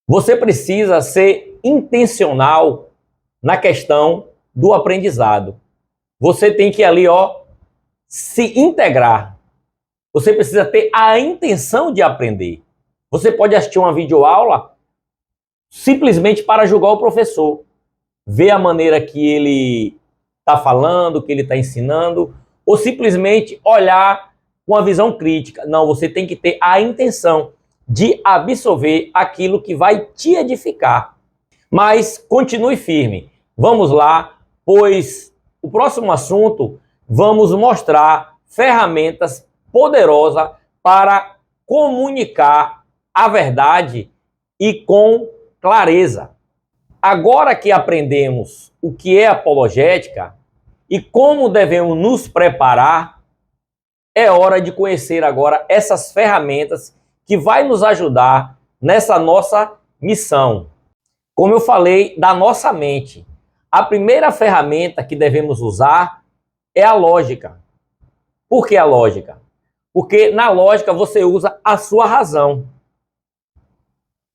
Você precisa ser intencional na questão do aprendizado. Você tem que ali, se integrar. Você precisa ter a intenção de aprender. Você pode assistir uma videoaula simplesmente para julgar o professor, ver a maneira que ele está falando, que ele está ensinando, ou simplesmente olhar com a visão crítica. Não, você tem que ter a intenção de absorver aquilo que vai te edificar. Mas continue firme. Vamos lá, pois o próximo assunto vamos mostrar ferramentas poderosas para comunicar a verdade e com clareza. Agora que aprendemos o que é apologética e como devemos nos preparar, é hora de conhecer agora essas ferramentas que vai nos ajudar nessa nossa missão. Como eu falei, da nossa mente. A primeira ferramenta que devemos usar é a lógica. Por que a lógica? Porque na lógica você usa a sua razão.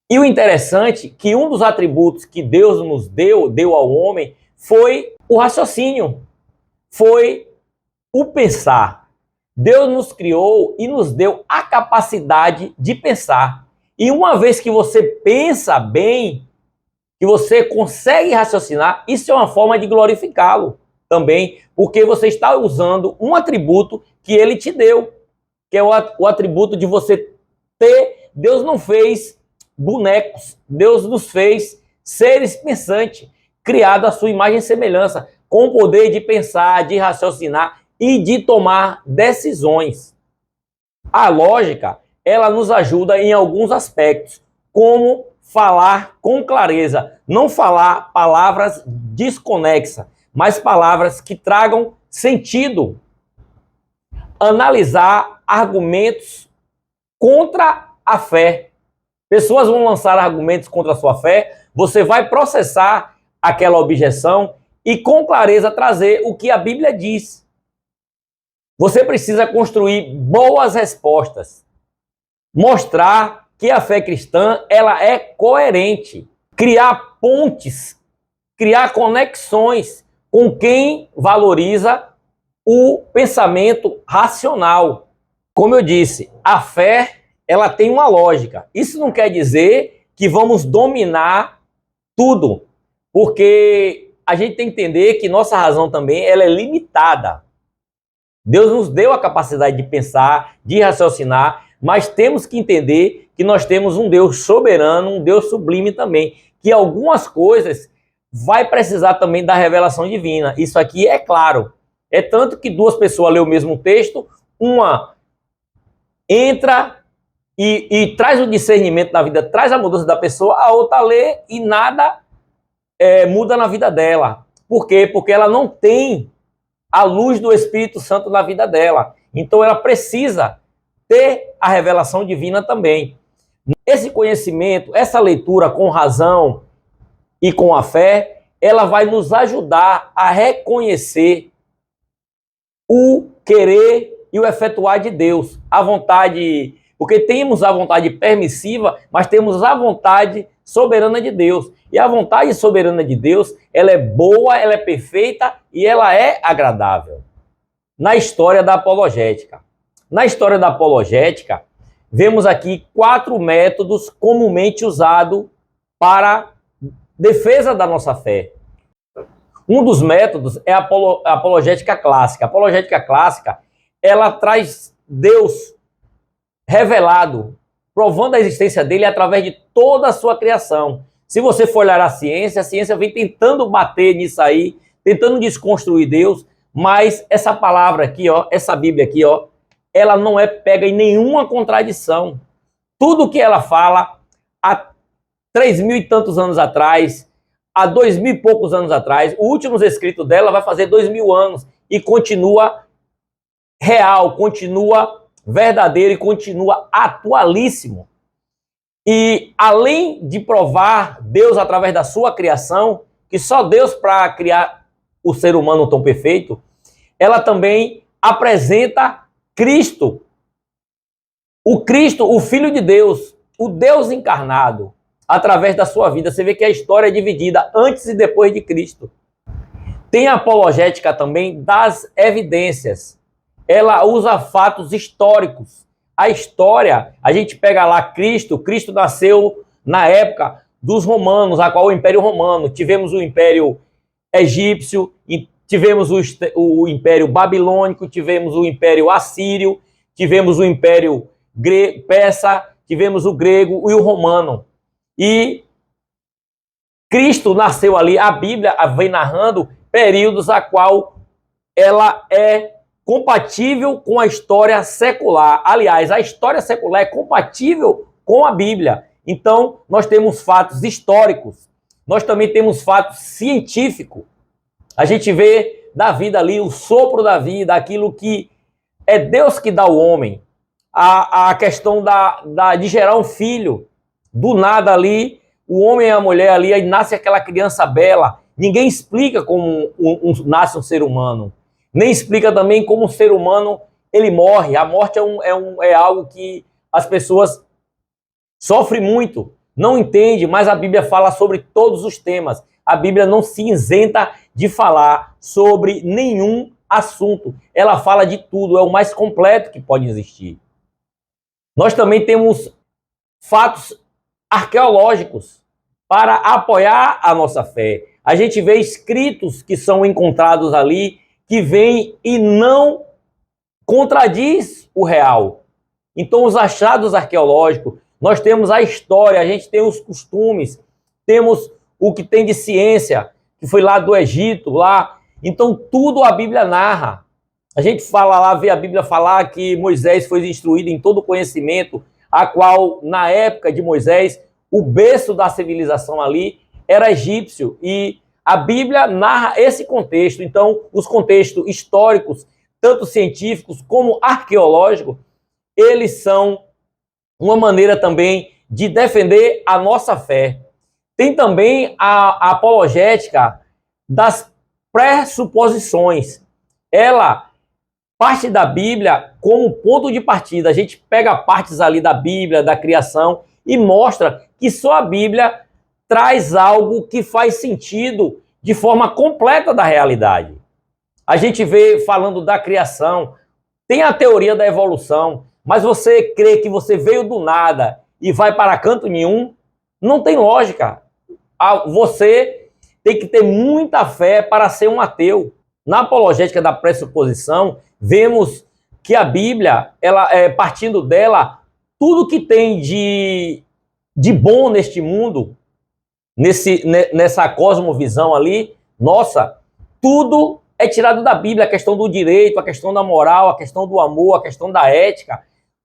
E o interessante é que um dos atributos que Deus nos deu ao homem, foi o raciocínio, foi o pensar. Deus nos criou e nos deu a capacidade de pensar. E uma vez que você pensa bem, que você consegue raciocinar, isso é uma forma de glorificá-lo também, porque você está usando um atributo que ele te deu, que é o atributo de você ter. Deus não fez bonecos, Deus nos fez seres pensantes, criados à sua imagem e semelhança, com o poder de pensar, de raciocinar e de tomar decisões. A lógica, ela nos ajuda em alguns aspectos, como falar com clareza, não falar palavras desconexas, mas palavras que tragam sentido. Analisar argumentos contra a fé. Pessoas vão lançar argumentos contra a sua fé, você vai processar aquela objeção e com clareza trazer o que a Bíblia diz. Você precisa construir boas respostas, mostrar que a fé cristã ela é coerente, criar pontes, criar conexões com quem valoriza o pensamento racional. Como eu disse, a fé ela tem uma lógica. Isso não quer dizer que vamos dominar tudo, porque a gente tem que entender que nossa razão também ela é limitada. Deus nos deu a capacidade de pensar, de raciocinar, mas temos que entender que nós temos um Deus soberano, um Deus sublime também, que algumas coisas vai precisar também da revelação divina. Isso aqui é claro. É tanto que duas pessoas lêem o mesmo texto, uma entra e traz o discernimento na vida, traz a mudança da pessoa, a outra lê e nada muda na vida dela. Por quê? Porque ela não tem a luz do Espírito Santo na vida dela. Então ela precisa ter a revelação divina também. Esse conhecimento, essa leitura com razão e com a fé, ela vai nos ajudar a reconhecer o querer e o efetuar de Deus, a vontade, porque temos a vontade permissiva, mas temos a vontade soberana de Deus. E a vontade soberana de Deus, ela é boa, ela é perfeita e ela é agradável. Na história da apologética. Na história da apologética, vemos aqui 4 métodos comumente usados para defesa da nossa fé. Um dos métodos é a apologética clássica. A apologética clássica, ela traz Deus revelado, provando a existência dele através de toda a sua criação. Se você for olhar a ciência vem tentando bater nisso aí, tentando desconstruir Deus, mas essa palavra aqui, essa Bíblia aqui, ela não é pega em nenhuma contradição. Tudo que ela fala, há 3.000 e tantos anos atrás, há 2.000 e poucos anos atrás, o último escrito dela vai fazer 2.000 anos e continua real, continua verdadeiro e continua atualíssimo. E além de provar Deus através da sua criação, que só Deus para criar o ser humano tão perfeito, ela também apresenta Cristo. O Cristo, o Filho de Deus, o Deus encarnado. através da sua vida. Você vê que a história é dividida antes e depois de Cristo. Tem a apologética também das evidências. Ela usa fatos históricos. A história, a gente pega lá Cristo nasceu na época dos romanos, a qual o Império Romano. Tivemos o Império Egípcio, tivemos o Império Babilônico, tivemos o Império Assírio, tivemos o Império Persa, tivemos o grego e o romano. E Cristo nasceu ali, a Bíblia vem narrando períodos a qual ela é compatível com a história secular. Aliás, a história secular é compatível com a Bíblia. Então, nós temos fatos históricos, nós também temos fatos científicos. A gente vê da vida ali, o sopro da vida, aquilo que é Deus que dá ao homem. A questão de gerar um filho, do nada ali, o homem e a mulher ali, aí nasce aquela criança bela. Ninguém explica como nasce um ser humano. Nem explica também como um ser humano ele morre. A morte é algo que as pessoas sofrem muito, não entendem, mas a Bíblia fala sobre todos os temas. A Bíblia não se isenta de falar sobre nenhum assunto. Ela fala de tudo, é o mais completo que pode existir. Nós também temos fatos arqueológicos para apoiar a nossa fé. A gente vê escritos que são encontrados ali, que vêm e não contradiz o real. Então, os achados arqueológicos, nós temos a história, a gente tem os costumes, temos o que tem de ciência, que foi lá do Egito, lá. Então, tudo a Bíblia narra. A gente fala lá, vê a Bíblia falar que Moisés foi instruído em todo o conhecimento, a qual, na época de Moisés, o berço da civilização ali era egípcio. E a Bíblia narra esse contexto. Então, os contextos históricos, tanto científicos como arqueológicos, eles são uma maneira também de defender a nossa fé. Tem também a apologética das pressuposições. Ela parte da Bíblia como ponto de partida. A gente pega partes ali da Bíblia, da criação, e mostra que só a Bíblia traz algo que faz sentido de forma completa da realidade. A gente vê falando da criação, tem a teoria da evolução, mas você crê que você veio do nada e vai para canto nenhum? Não tem lógica. Você tem que ter muita fé para ser um ateu. Na apologética da pressuposição, vemos que a Bíblia, ela partindo dela, tudo que tem de bom neste mundo, nessa cosmovisão ali, nossa, tudo é tirado da Bíblia. A questão do direito, a questão da moral, a questão do amor, a questão da ética,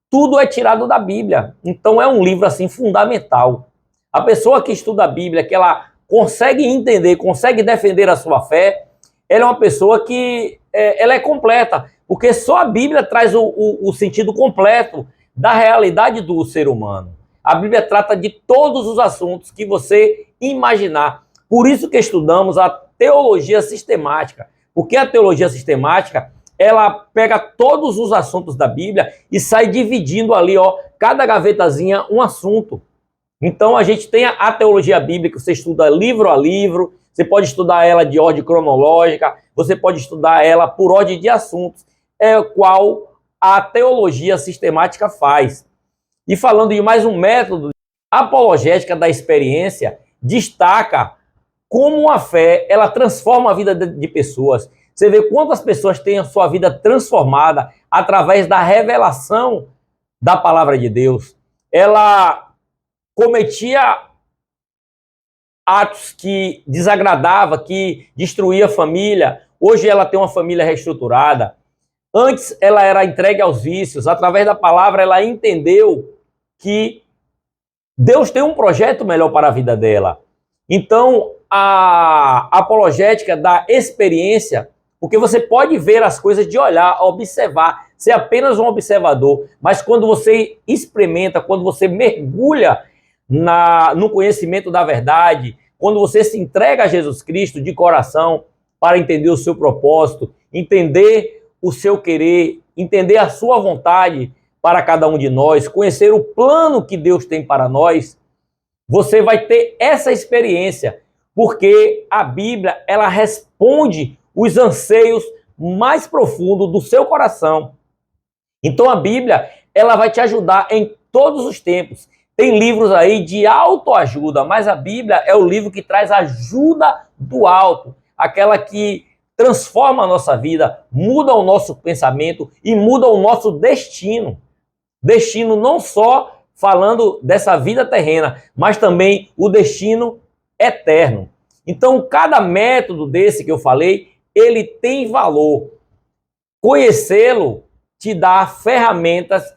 tudo é tirado da Bíblia. Então é um livro assim fundamental. A pessoa que estuda a Bíblia, que ela consegue entender, consegue defender a sua fé, ela é uma pessoa que ela é completa, porque só a Bíblia traz o sentido completo da realidade do ser humano. A Bíblia trata de todos os assuntos que você imaginar. Por isso que estudamos a teologia sistemática, porque a teologia sistemática, ela pega todos os assuntos da Bíblia e sai dividindo ali, ó, cada gavetazinha um assunto. Então a gente tem a teologia bíblica, você estuda livro a livro, você pode estudar ela de ordem cronológica, você pode estudar ela por ordem de assuntos, qual a teologia sistemática faz. E falando de mais um método, a apologética da experiência destaca como a fé, ela transforma a vida de pessoas. Você vê quantas pessoas têm a sua vida transformada através da revelação da palavra de Deus. Ela cometia atos que desagradava, que destruía a família. Hoje ela tem uma família reestruturada. Antes ela era entregue aos vícios. Através da palavra ela entendeu que Deus tem um projeto melhor para a vida dela. Então a apologética da experiência, porque você pode ver as coisas de olhar, observar, ser apenas um observador, mas quando você experimenta, quando você mergulha no conhecimento da verdade, quando você se entrega a Jesus Cristo de coração para entender o seu propósito, entender o seu querer, entender a sua vontade para cada um de nós, conhecer o plano que Deus tem para nós, você vai ter essa experiência, porque a Bíblia, ela responde os anseios mais profundos do seu coração. Então a Bíblia, ela vai te ajudar em todos os tempos. Tem livros aí de autoajuda, mas a Bíblia é o livro que traz ajuda do alto, aquela que transforma a nossa vida, muda o nosso pensamento e muda o nosso destino. Destino não só falando dessa vida terrena, mas também o destino eterno. Então, cada método desse que eu falei, ele tem valor. Conhecê-lo te dá ferramentas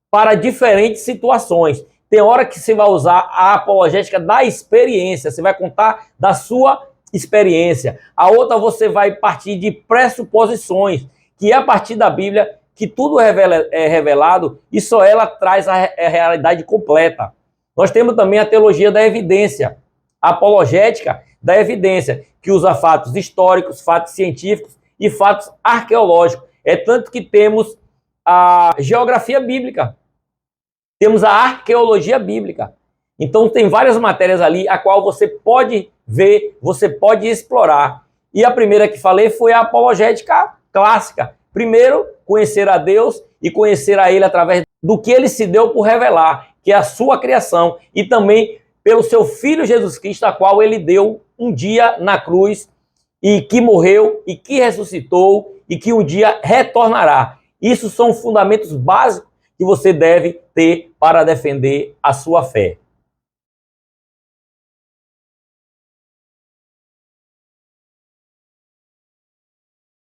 para diferentes situações. Tem hora que você vai usar a apologética da experiência, você vai contar da sua experiência. A outra você vai partir de pressuposições, que é a partir da Bíblia que tudo é revelado e só ela traz a realidade completa. Nós temos também a teologia da evidência, a apologética da evidência, que usa fatos históricos, fatos científicos e fatos arqueológicos. É tanto que temos a geografia bíblica, temos a arqueologia bíblica. Então tem várias matérias ali a qual você pode ver, você pode explorar. E a primeira que falei foi a apologética clássica. Primeiro, conhecer a Deus e conhecer a Ele através do que Ele se deu por revelar, que é a sua criação, e também pelo seu Filho Jesus Cristo, a qual Ele deu um dia na cruz, e que morreu, e que ressuscitou, e que um dia retornará. Isso são fundamentos básicos que você deve ter para defender a sua fé.